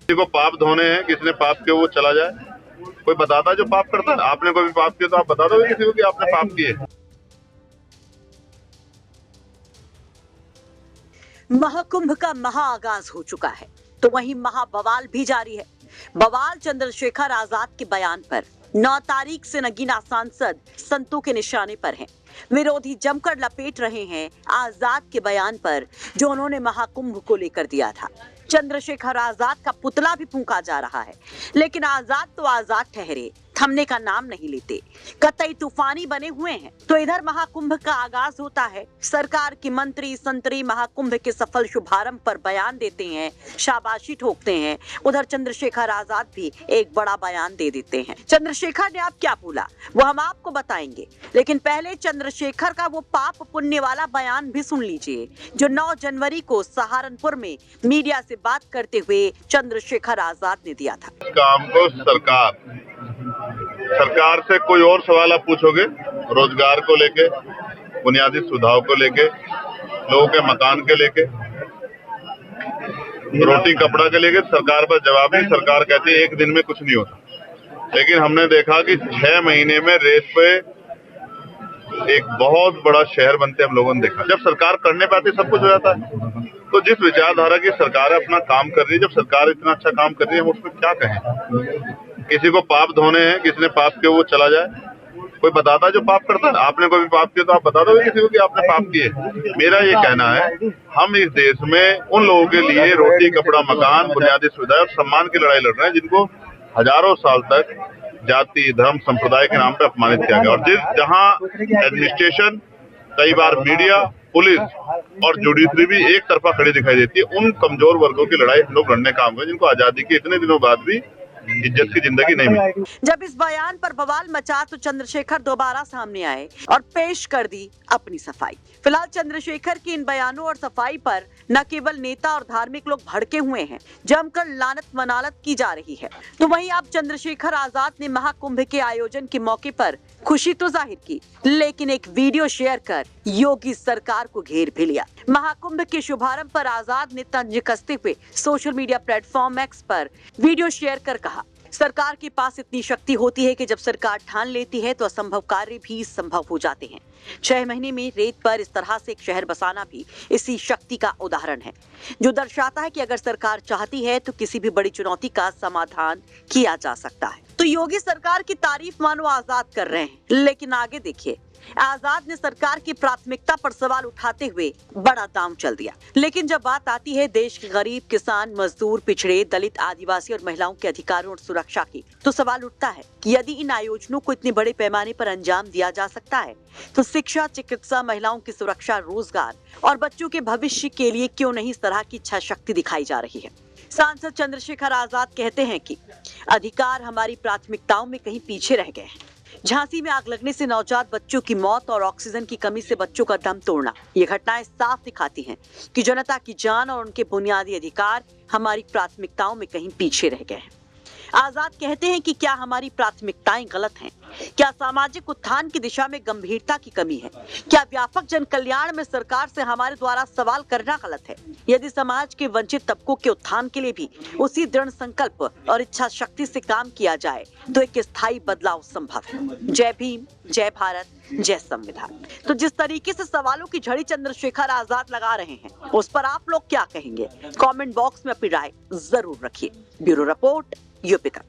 किसी को पाप धोने हैं, किसी ने पाप किया वो चला जाए। कोई बताता है जो पाप करता है? आपने कोई भी पाप किया तो आप बता दो किसी को कि आपने पाप किए। महाकुंभ का महाआगाज हो चुका है, तो वहीं महाबवाल भी जारी है। बवाल चंद्रशेखर आजाद के बयान पर 9 तारीख से नगीना सांसद संतों के निशाने पर हैं। विरोधी जमकर लपेट रहे हैं आजाद के बयान पर, जो उन्होंने महाकुंभ को लेकर दिया था। चंद्रशेखर आजाद का पुतला भी फूंका जा रहा है, लेकिन आजाद तो आजाद ठहरे, थमने का नाम नहीं लेते, कतई तूफानी बने हुए हैं। तो इधर महाकुंभ का आगाज होता है, सरकार की मंत्री संतरी महाकुंभ के सफल शुभारंभ पर बयान देते हैं, शाबाशी ठोकते हैं। उधर चंद्रशेखर आजाद भी एक बड़ा बयान दे देते हैं। चंद्रशेखर ने अब क्या बोला वो हम आपको बताएंगे, लेकिन पहले चंद्रशेखर का वो पाप पुण्य वाला बयान भी सुन लीजिए, जो 9 जनवरी को सहारनपुर में मीडिया से बात करते हुए चंद्रशेखर आजाद ने दिया था। काम को सरकार से कोई और सवाल आप पूछोगे, रोजगार को लेके, बुनियादी सुविधाओं को लेके, लोगों के मकान के लेके, रोटी कपड़ा के लेके, सरकार पर जवाब नहीं। सरकार कहती है एक दिन में कुछ नहीं होता, लेकिन हमने देखा कि 6 महीने में रेत पे एक बहुत बड़ा शहर बनते हम लोगों ने देखा। जब सरकार करने पे आती सब कुछ हो जाता है। तो जिस विचारधारा की सरकार अपना काम कर रही है, जब सरकार इतना अच्छा काम कर रही है, हम उसमें क्या कहें? किसी को पाप धोने हैं, किसी ने पाप किया वो चला जाए। कोई बताता है जो पाप करता है? आपने कोई भी पाप किया तो आप बता दो किसी को कि आपने पाप किए। मेरा ये कहना है, हम इस देश में उन लोगों के लिए रोटी कपड़ा मकान बुनियादी सुविधा और सम्मान की लड़ाई लड़ रहे हैं, जिनको हजारों साल तक जाति धर्म संप्रदाय के नाम पे अपमानित किया गया। और जहां एडमिनिस्ट्रेशन, कई बार मीडिया, पुलिस और जुडिशरी भी एक तरफा खड़ी दिखाई देती है, उन कमजोर वर्गों की लड़ाई हम लोग लड़ने काम हुए, जिनको आजादी के इतने दिनों बाद भी इज्जत की जिंदगी नहीं मिली। जब इस बयान पर बवाल मचा तो चंद्रशेखर दोबारा सामने आए और पेश कर दी अपनी सफाई। फिलहाल चंद्रशेखर की इन बयानों और सफाई पर न केवल नेता और धार्मिक लोग भड़के हुए हैं, जमकर लानत मनालत की जा रही है। तो वहीं अब चंद्रशेखर आजाद ने महाकुंभ के आयोजन के मौके पर खुशी तो जाहिर की, लेकिन एक वीडियो शेयर कर योगी सरकार को घेर भी लिया। महाकुंभ के शुभारंभ पर आजाद ने तंज कसते हुए सोशल मीडिया प्लेटफॉर्म एक्स पर वीडियो शेयर कर कहा, सरकार के पास इतनी शक्ति होती है कि जब सरकार ठान लेती है तो असंभव कार्य भी संभव हो जाते हैं। 6 महीने में रेत पर इस तरह से एक शहर बसाना भी इसी शक्ति का उदाहरण है, जो दर्शाता है कि अगर सरकार चाहती है तो किसी भी बड़ी चुनौती का समाधान किया जा सकता है। तो योगी सरकार की तारीफ मानो आजाद कर रहे हैं, लेकिन आगे देखिए, आजाद ने सरकार की प्राथमिकता पर सवाल उठाते हुए बड़ा दांव चल दिया। लेकिन जब बात आती है देश के गरीब, किसान, मजदूर, पिछड़े, दलित, आदिवासी और महिलाओं के अधिकारों और सुरक्षा की, तो सवाल उठता है कि यदि इन आयोजनों को इतने बड़े पैमाने पर अंजाम दिया जा सकता है, तो शिक्षा, चिकित्सा, महिलाओं की सुरक्षा, रोजगार और बच्चों के भविष्य के लिए क्यों नहीं इस तरह की इच्छा शक्ति दिखाई जा रही है। सांसद चंद्रशेखर आजाद कहते हैं कि अधिकार हमारी प्राथमिकताओं में कहीं पीछे रह गए हैं। झांसी में आग लगने से नवजात बच्चों की मौत और ऑक्सीजन की कमी से बच्चों का दम तोड़ना, ये घटनाएं साफ दिखाती हैं कि जनता की जान और उनके बुनियादी अधिकार हमारी प्राथमिकताओं में कहीं पीछे रह गए हैं। आजाद कहते हैं कि क्या हमारी प्राथमिकताएं गलत हैं? क्या सामाजिक उत्थान की दिशा में गंभीरता की कमी है? क्या व्यापक जन कल्याण में सरकार से हमारे द्वारा सवाल करना गलत है? यदि समाज के वंचित तबकों के उत्थान के लिए भी उसी दृढ़ संकल्प और इच्छा शक्ति से काम किया जाए तो एक स्थायी बदलाव संभव है। जय भीम, जय भारत, जय संविधान। तो जिस तरीके से सवालों की झड़ी चंद्रशेखर आजाद लगा रहे हैं, उस पर आप लोग क्या कहेंगे? कमेंट बॉक्स में अपनी राय जरूर रखिए। ब्यूरो रिपोर्ट, यूपी तक।